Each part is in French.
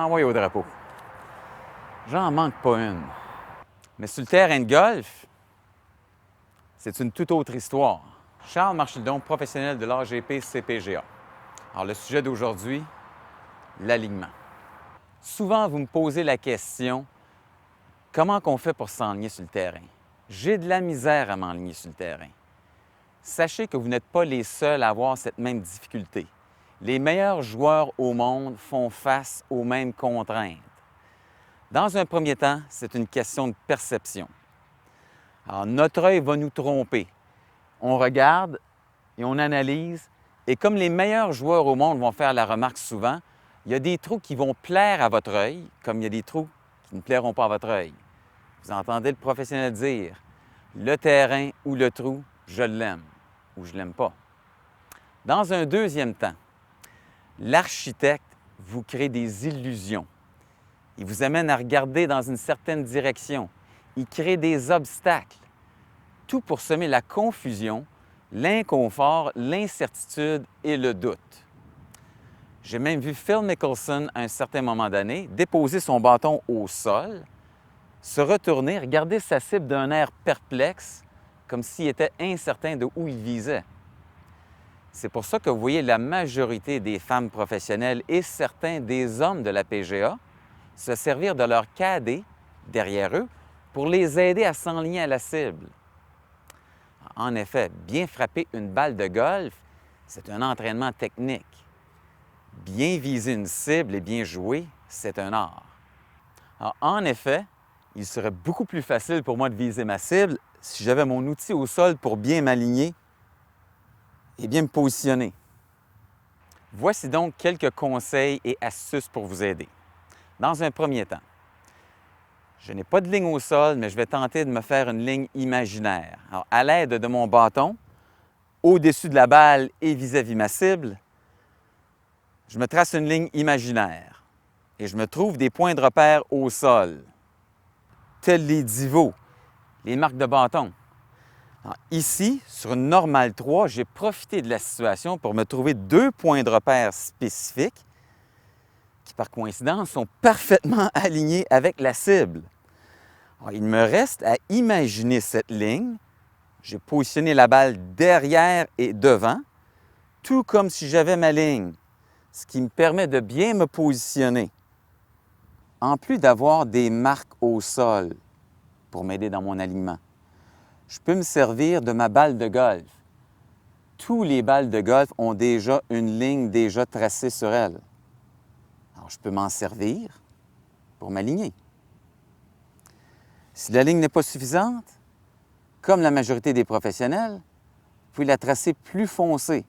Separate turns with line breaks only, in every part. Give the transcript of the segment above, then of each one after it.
envoyez au drapeau. J'en manque pas une. Mais sur le terrain de golf, c'est une toute autre histoire. Charles Marchildon, professionnel de l'AGP CPGA. Alors, le sujet d'aujourd'hui, l'alignement. Souvent, vous me posez la question, comment qu'on fait pour s'enligner sur le terrain? J'ai de la misère à m'enligner sur le terrain. Sachez que vous n'êtes pas les seuls à avoir cette même difficulté. Les meilleurs joueurs au monde font face aux mêmes contraintes. Dans un premier temps, c'est une question de perception. Alors, notre œil va nous tromper. On regarde et on analyse, et comme les meilleurs joueurs au monde vont faire la remarque souvent, il y a des trous qui vont plaire à votre œil, comme il y a des trous qui ne plairont pas à votre œil. Vous entendez le professionnel dire, le terrain ou le trou, je l'aime ou je ne l'aime pas. Dans un deuxième temps, l'architecte vous crée des illusions. Il vous amène à regarder dans une certaine direction. Il crée des obstacles. Tout pour semer la confusion, l'inconfort, l'incertitude et le doute. J'ai même vu Phil Mickelson, à un certain moment donné, déposer son bâton au sol, se retourner, regarder sa cible d'un air perplexe, comme s'il était incertain de où il visait. C'est pour ça que vous voyez la majorité des femmes professionnelles et certains des hommes de la PGA se servir de leur cadet derrière eux pour les aider à s'enligner à la cible. En effet, bien frapper une balle de golf, c'est un entraînement technique. Bien viser une cible et bien jouer, c'est un art. Alors, en effet, il serait beaucoup plus facile pour moi de viser ma cible si j'avais mon outil au sol pour bien m'aligner et bien me positionner. Voici donc quelques conseils et astuces pour vous aider. Dans un premier temps, je n'ai pas de ligne au sol, mais je vais tenter de me faire une ligne imaginaire. Alors, à l'aide de mon bâton, au-dessus de la balle et vis-à-vis ma cible, je me trace une ligne imaginaire et je me trouve des points de repère au sol, tels les divots, les marques de bâton. Alors, ici, sur une normale 3, j'ai profité de la situation pour me trouver 2 points de repère spécifiques qui, par coïncidence, sont parfaitement alignés avec la cible. Alors, il me reste à imaginer cette ligne. J'ai positionné la balle derrière et devant, tout comme si j'avais ma ligne, ce qui me permet de bien me positionner. En plus d'avoir des marques au sol pour m'aider dans mon alignement, je peux me servir de ma balle de golf. Tous les balles de golf ont déjà une ligne déjà tracée sur elles. Alors, je peux m'en servir pour m'aligner. Si la ligne n'est pas suffisante, comme la majorité des professionnels, vous pouvez la tracer plus foncée.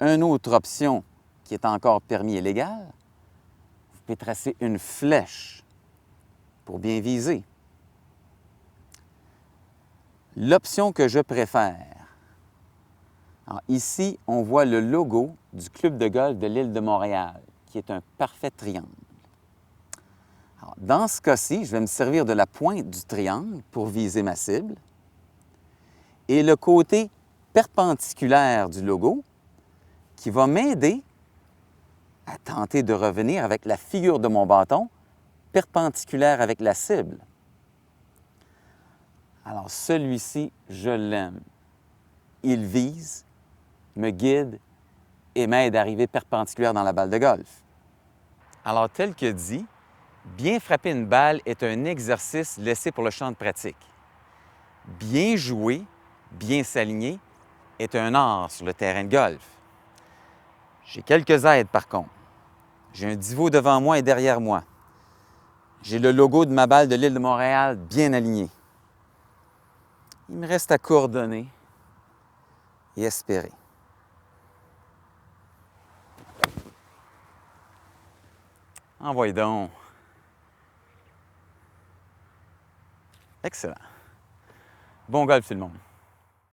Une autre option qui est encore permis et légale, vous pouvez tracer une flèche pour bien viser. L'option que je préfère, alors ici, on voit le logo du club de golf de l'île de Montréal, qui est un parfait triangle. Alors, dans ce cas-ci, je vais me servir de la pointe du triangle pour viser ma cible et le côté perpendiculaire du logo qui va m'aider à tenter de revenir avec la figure de mon bâton perpendiculaire avec la cible. Alors, celui-ci, je l'aime. Il vise, me guide et m'aide à arriver perpendiculaire dans la balle de golf. Alors, tel que dit, bien frapper une balle est un exercice laissé pour le champ de pratique. Bien jouer, bien s'aligner est un art sur le terrain de golf. J'ai quelques aides par contre. J'ai un divot devant moi et derrière moi. J'ai le logo de ma balle de l'île de Montréal bien aligné. Il me reste à coordonner et espérer. Envoyez donc. Excellent. Bon golf tout le monde.